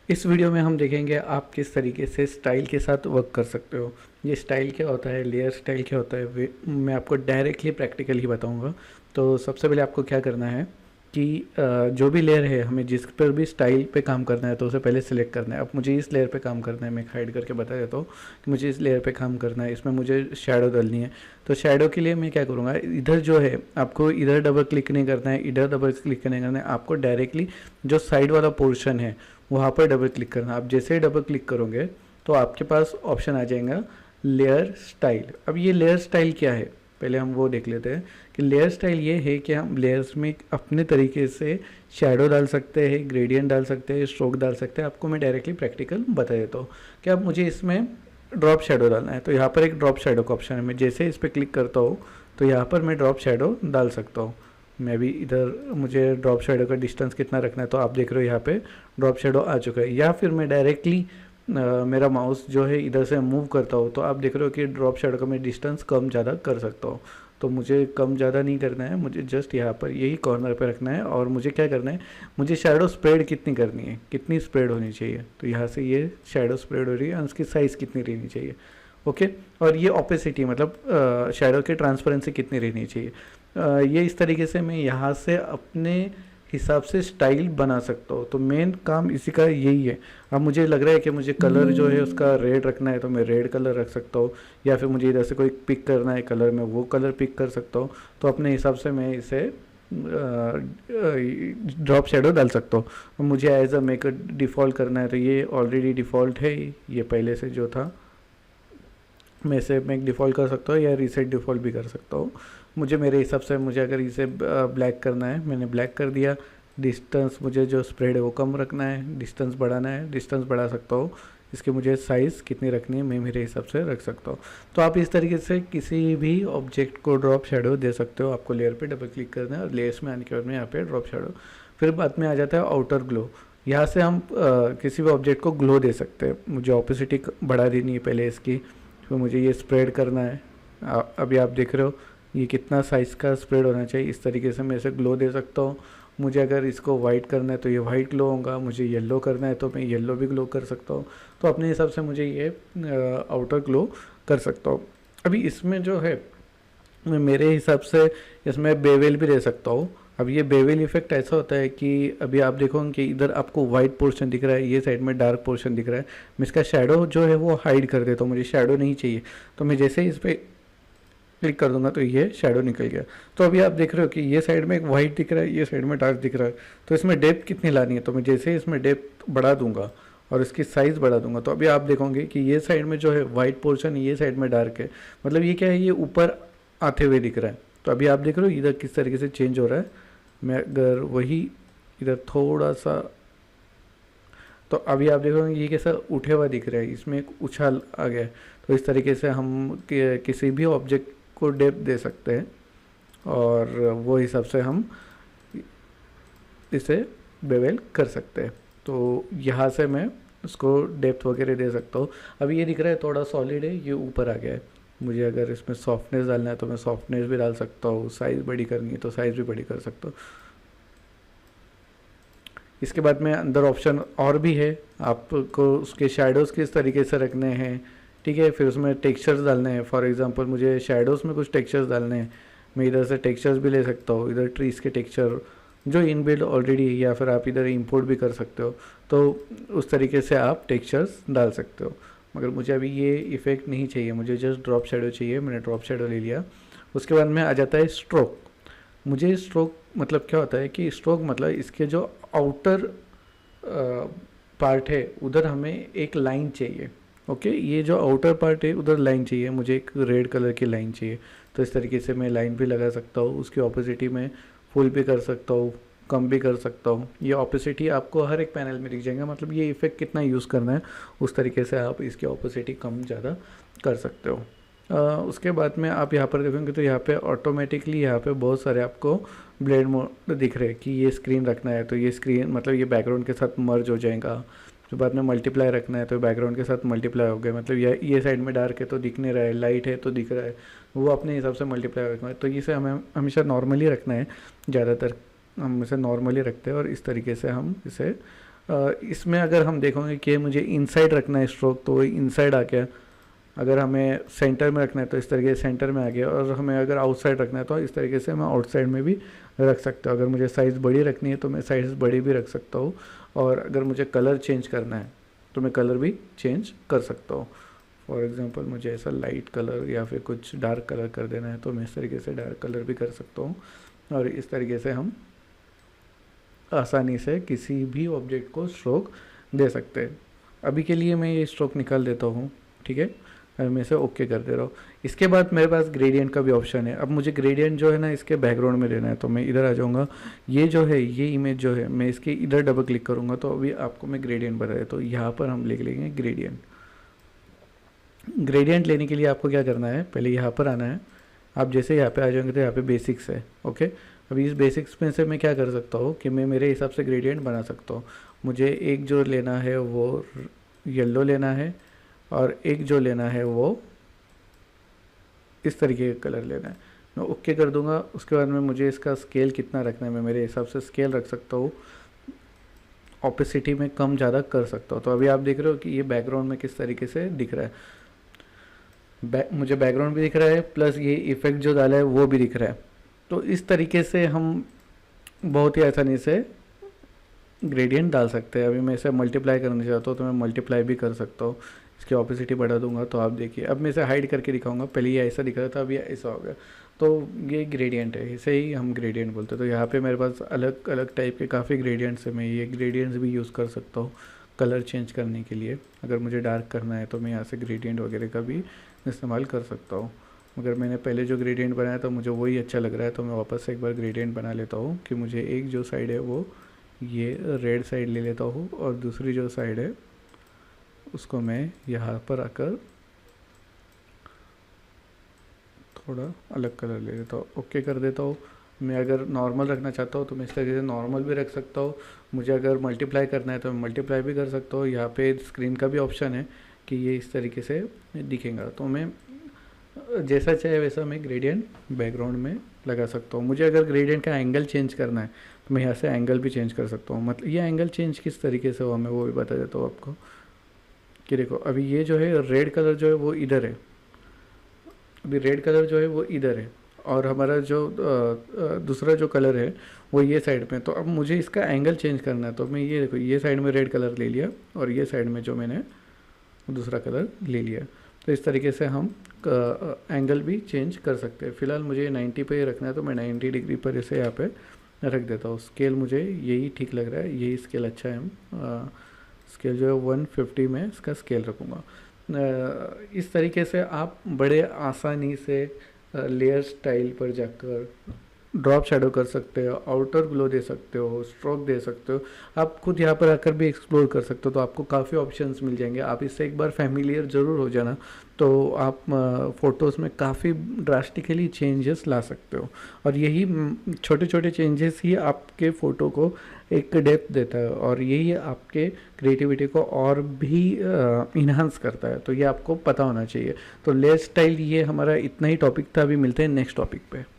इस वीडियो में हम देखेंगे आप किस तरीके से स्टाइल के साथ वर्क कर सकते हो। ये स्टाइल क्या होता है, लेयर स्टाइल क्या होता है, मैं आपको डायरेक्टली प्रैक्टिकल ही बताऊंगा। तो सबसे पहले आपको क्या करना है कि जो भी लेयर है, हमें जिस पर भी स्टाइल पे काम करना है तो उसे पहले सेलेक्ट करना है। अब मुझे इस लेयर पे काम करना है, मैं हाइड करके बता देता हूँ कि मुझे इस लेयर पे काम करना है, इसमें मुझे शैडो डालनी है। तो शैडो के लिए मैं क्या करूँगा, इधर जो है आपको इधर डबल क्लिक नहीं करना है, इधर डबल क्लिक नहीं करना है, आपको डायरेक्टली जो साइड वाला पोर्शन है वहाँ पर डबल क्लिक करना। आप जैसे ही डबल क्लिक करोगे तो आपके पास ऑप्शन आ जाएगा लेयर स्टाइल। अब ये लेयर स्टाइल क्या है, पहले हम वो देख लेते हैं कि लेयर स्टाइल ये है कि हम लेयर्स में अपने तरीके से शैडो डाल सकते हैं, ग्रेडियंट डाल सकते हैं, स्ट्रोक डाल सकते हैं। आपको मैं डायरेक्टली प्रैक्टिकल बता देता हूँ कि अब मुझे इसमें ड्रॉप शैडो डालना है। तो यहाँ पर एक ड्रॉप शैडो का ऑप्शन है, मैं जैसे इस पर क्लिक करता हूँ तो यहाँ पर मैं ड्रॉप शैडो डाल सकता हूँ। मैं भी इधर, मुझे ड्रॉप शैडो का डिस्टेंस कितना रखना है तो आप देख रहे हो यहाँ पे ड्रॉप शैडो आ चुका है। या फिर मैं डायरेक्टली मेरा माउस जो है इधर से मूव करता हूँ तो आप देख रहे हो कि ड्रॉप शैडो का मैं डिस्टेंस कम ज़्यादा कर सकता हूँ। तो मुझे कम ज़्यादा नहीं करना है, मुझे जस्ट यहाँ पर यही कॉर्नर पे रखना है। और मुझे क्या करना है, मुझे शैडो स्प्रेड कितनी करनी है, कितनी स्प्रेड होनी चाहिए। तो यहाँ से ये शैडो स्प्रेड हो रही है, उसकी साइज़ कितनी रहनी चाहिए। ओके। और ये ओपेसिटी मतलब शैडो की ट्रांसपेरेंसी कितनी रहनी चाहिए। ये इस तरीके से मैं यहाँ से अपने हिसाब से स्टाइल बना सकता हूँ। तो मेन काम इसी का यही है। अब मुझे लग रहा है कि मुझे कलर जो है उसका रेड रखना है तो मैं रेड कलर रख सकता हूँ, या फिर मुझे इधर से कोई पिक करना है कलर में, वो कलर पिक कर सकता हूँ। तो अपने हिसाब से मैं इसे ड्रॉप शेडो डाल सकता हूँ। मुझे एज अ मेक डिफ़ॉल्ट करना है तो ये ऑलरेडी डिफ़ॉल्ट है, ये पहले से जो था। मैं इसे मेक डिफ़ॉल्ट कर सकता हूँ या रीसेट डिफ़ॉल्ट भी कर सकता हूँ। मुझे मेरे हिसाब से, मुझे अगर इसे ब्लैक करना है, मैंने ब्लैक कर दिया। डिस्टेंस मुझे जो स्प्रेड है वो कम रखना है, डिस्टेंस बढ़ाना है, डिस्टेंस बढ़ा सकता हूँ। इसकी मुझे साइज़ कितनी रखनी है मैं मेरे हिसाब से रख सकता हूँ। तो आप इस तरीके से किसी भी ऑब्जेक्ट को ड्रॉप शेडो दे सकते हो। आपको लेयर पे डबल क्लिक करना है और लेयर्स में आने के बाद में यहाँ पे ड्रॉप शेडो। फिर बाद में आ जाता है आउटर ग्लो। यहाँ से हम किसी भी ऑब्जेक्ट को ग्लो दे सकते हैं। मुझे ऑपोसिटी बढ़ा देनी है पहले इसकी, तो मुझे ये स्प्रेड करना है। अभी आप देख रहे हो ये कितना साइज़ का स्प्रेड होना चाहिए। इस तरीके से मैं इसे ग्लो दे सकता हूँ। मुझे अगर इसको वाइट करना है तो ये वाइट ग्लो होगा, मुझे येलो करना है तो मैं येलो भी ग्लो कर सकता हूँ। तो अपने हिसाब से मुझे ये आउटर ग्लो कर सकता हूँ। अभी इसमें जो है, मैं मेरे हिसाब से इसमें बेवेल भी दे सकता हूँ। अब ये बेवेल इफेक्ट ऐसा होता है कि अभी आप देखोगे कि इधर आपको वाइट पोर्शन दिख रहा है, ये साइड में डार्क पोर्शन दिख रहा है। मैं इसका शैडो जो है वो हाइड कर देता हूँ, मुझे शैडो नहीं चाहिए। तो मैं जैसे ही इस पर क्लिक कर दूंगा तो ये शैडो निकल गया। तो अभी आप देख रहे हो कि ये साइड में एक वाइट दिख रहा है, ये साइड में डार्क दिख रहा है। तो इसमें डेप्थ कितनी लानी है, तो मैं जैसे ही इसमें डेप्थ बढ़ा दूंगा और इसकी साइज़ बढ़ा दूंगा तो अभी आप देखोगे कि ये साइड में जो है वाइट पोर्शन, ये साइड में डार्क है। मतलब ये क्या है, ये ऊपर आते हुए दिख रहा है। तो अभी आप देख रहे हो इधर किस तरीके से चेंज हो रहा है। मैं अगर वही इधर थोड़ा सा, तो अभी आप देखोगे ये कैसा उठे हुआ दिख रहा है, इसमें एक उछाल आ गया है। तो इस तरीके से हम किसी भी ऑब्जेक्ट को डेप्थ दे सकते हैं और वो हिसाब से हम इसे बेवेल कर सकते हैं। तो यहाँ से मैं उसको डेप्थ वगैरह दे सकता हूँ। अभी ये दिख रहा है थोड़ा सॉलिड है, ये ऊपर आ गया है। मुझे अगर इसमें सॉफ्टनेस डालना है तो मैं सॉफ्टनेस भी डाल सकता हूँ, साइज़ बड़ी करनी है तो साइज़ भी बड़ी कर सकता हूँ। इसके बाद में अंदर ऑप्शन और भी है, आपको उसके शेडोज़ किस तरीके से रखने हैं, ठीक है। फिर उसमें टेक्सचर्स डालने हैं। फॉर एग्जांपल मुझे शेडोज़ में कुछ टेक्सचर्स डालने हैं, मैं इधर से टेक्सचर्स भी ले सकता हूँ। इधर ट्रीज़ के टेक्सचर जो इनबिल्ट ऑलरेडी है, या फिर आप इधर इंपोर्ट भी कर सकते हो। तो उस तरीके से आप टेक्सचर्स डाल सकते हो। मगर मुझे अभी ये इफ़ेक्ट नहीं चाहिए, मुझे जस्ट ड्रॉप शेडो चाहिए। मैंने ड्रॉप शेडो ले लिया। उसके बाद में आ जाता है स्ट्रोक। मुझे स्ट्रोक मतलब क्या होता है कि स्ट्रोक मतलब इसके जो आउटर पार्ट है उधर हमें एक लाइन चाहिए। ओके, ये जो आउटर पार्ट है उधर लाइन चाहिए, मुझे एक रेड कलर की लाइन चाहिए। तो इस तरीके से मैं लाइन भी लगा सकता हूँ। उसकी ऑपोसिटी में फुल भी कर सकता हूँ, कम भी कर सकता हूँ। ये ऑपोसिटी आपको हर एक पैनल में दिख जाएगा। मतलब ये इफेक्ट कितना यूज़ करना है उस तरीके से आप इसकी ऑपोसिटी कम ज़्यादा कर सकते हो। उसके बाद में आप यहाँ पर देखेंगे तो यहाँ पे ऑटोमेटिकली यहाँ पे बहुत सारे आपको ब्लेंड मोड दिख रहे हैं कि ये स्क्रीन रखना है तो ये स्क्रीन मतलब ये बैकग्राउंड के साथ मर्ज हो जाएगा। तो बाद में मल्टीप्लाई रखना है तो बैकग्राउंड के साथ मल्टीप्लाई हो गया। मतलब ये साइड में डार्क है तो दिख नहीं रहा है, लाइट है तो दिख रहा है, वो अपने हिसाब से मल्टीप्लाई रखना है। तो इसे हमें हमेशा नॉर्मली रखना है, ज़्यादातर हम इसे नॉर्मली रखते हैं और इस तरीके से हम इसे इसमें अगर हम देखेंगे कि मुझे इनसाइड रखना है स्ट्रोक, तो वही इनसाइड आ गया। अगर हमें सेंटर में रखना है तो इस तरीके से सेंटर में आ गया, और हमें अगर आउटसाइड रखना है तो इस तरीके से मैं आउटसाइड में भी रख सकता हूँ। अगर मुझे साइज़ बड़ी रखनी है तो मैं साइज़ बड़ी भी रख सकता हूँ, और अगर मुझे कलर चेंज करना है तो मैं कलर भी चेंज कर सकता हूँ। फॉर एग्ज़ाम्पल मुझे ऐसा लाइट कलर या फिर कुछ डार्क कलर कर देना है तो मैं इस तरीके से डार्क कलर भी कर सकता हूँ, और इस तरीके से हम आसानी से किसी भी ऑब्जेक्ट को स्ट्रोक दे सकते हैं। अभी के लिए मैं ये स्ट्रोक निकाल देता हूँ, ठीक है, मैं इसे ओके कर दे रहा हूँ। इसके बाद मेरे पास ग्रेडियंट का भी ऑप्शन है। अब मुझे ग्रेडियंट जो है ना इसके बैकग्राउंड में देना है, तो मैं इधर आ जाऊँगा। ये जो है ये इमेज जो है मैं इसके इधर डबल क्लिक करूँगा तो अभी आपको मैं ग्रेडियंट बता देता हूँ। यहाँ पर हम लिख लेंगे ग्रेडियंट। ग्रेडियंट लेने के लिए आपको क्या करना है, पहले यहाँ पर आना है। आप जैसे यहाँ पे आ जाएंगे तो यहाँ पे बेसिक्स है, ओके। अभी इस बेसिक्स में से मैं क्या कर सकता हूँ कि मैं मेरे हिसाब से ग्रेडियंट बना सकता हूँ। मुझे एक जो लेना है वो येलो लेना है, और एक जो लेना है वो इस तरीके का कलर लेना है। मैं ओके कर दूंगा। उसके बाद में मुझे इसका स्केल कितना रखना है, मैं मेरे हिसाब से स्केल रख सकता हूँ। ऑपेसिटी में कम ज़्यादा कर सकता हूँ। तो अभी आप देख रहे हो कि ये बैकग्राउंड में किस तरीके से दिख रहा है। मुझे बैकग्राउंड भी दिख रहा है, प्लस ये इफेक्ट जो डाला है वो भी दिख रहा है। तो इस तरीके से हम बहुत ही आसानी से ग्रेडियंट डाल सकते हैं। अभी मैं इसे मल्टीप्लाई करना चाहता हूँ तो मैं मल्टीप्लाई भी कर सकता हूँ। इसकी ऑपेसिटी बढ़ा दूंगा तो आप देखिए, अब मैं इसे हाइड करके दिखाऊंगा। पहले ये ऐसा दिख रहा था, अभी ऐसा हो गया। तो ये ग्रेडियंट है, इसे ही हम ग्रेडियंट बोलते हैं। तो यहाँ पे मेरे पास अलग अलग टाइप के काफ़ी ग्रेडियंट्स हैं। मैं ये ग्रेडियंट्स भी यूज़ कर सकता हूँ कलर चेंज करने के लिए। अगर मुझे डार्क करना है तो मैं यहाँ से ग्रेडियंट वगैरह का भी इस्तेमाल कर सकता हूँ। मगर मैंने पहले जो ग्रेडियंट बनाया तो मुझे वही अच्छा लग रहा है, तो मैं वापस से एक बार ग्रेडियंट बना लेता हूँ कि मुझे एक जो साइड है वो ये रेड साइड ले लेता हूँ, और दूसरी जो साइड है उसको मैं यहाँ पर आकर थोड़ा अलग कलर ले लेता हूँ, ओके कर देता हूँ। मैं अगर नॉर्मल रखना चाहता हूँ तो मैं इस तरीके से नॉर्मल भी रख सकता हूँ। मुझे अगर मल्टीप्लाई करना है तो मैं मल्टीप्लाई भी कर सकता हूँ। यहाँ पे स्क्रीन का भी ऑप्शन है कि ये इस तरीके से दिखेगा। तो मैं जैसा चाहे वैसा मैं ग्रेडियंट बैकग्राउंड में लगा सकता हूँ। मुझे अगर ग्रेडियंट का एंगल चेंज करना है तो मैं यहाँ से एंगल भी चेंज कर सकता हूँ। मतलब ये एंगल चेंज किस तरीके से हुआ मैं वो भी बता देता हूँ आपको। कि देखो अभी ये जो है रेड कलर जो है वो इधर है, अभी रेड कलर जो है वो इधर है, और हमारा जो दूसरा जो कलर है वो ये साइड में। तो अब मुझे इसका एंगल चेंज करना है तो मैं ये देखो ये साइड में रेड कलर ले लिया, और ये साइड में जो मैंने दूसरा कलर ले लिया। तो इस तरीके से हम एंगल भी चेंज कर सकते हैं। फ़िलहाल मुझे 90 पे रखना है तो मैं 90 डिग्री पर इसे यहाँ पे रख देता हूँ। स्केल मुझे यही ठीक लग रहा है, यही स्केल अच्छा है। स्केल जो है 150 में इसका स्केल रखूँगा। इस तरीके से आप बड़े आसानी से लेयर स्टाइल पर जाकर ड्रॉप शैडो कर सकते हो, आउटर ग्लो दे सकते हो, स्ट्रोक दे सकते हो। आप खुद यहाँ पर आकर भी एक्सप्लोर कर सकते हो, तो आपको काफ़ी ऑप्शंस मिल जाएंगे। आप इससे एक बार फैमिलियर ज़रूर हो जाना, तो आप फ़ोटोज़ में काफ़ी ड्रास्टिकली चेंजेस ला सकते हो। और यही छोटे छोटे चेंजेस ही आपके फ़ोटो को एक डेप्थ देता है, और यही आपके क्रिएटिविटी को और भी इन्हांस करता है। तो ये आपको पता होना चाहिए। तो लेयर स्टाइल ये हमारा इतना ही टॉपिक था। अभी मिलते हैं नेक्स्ट टॉपिक पे।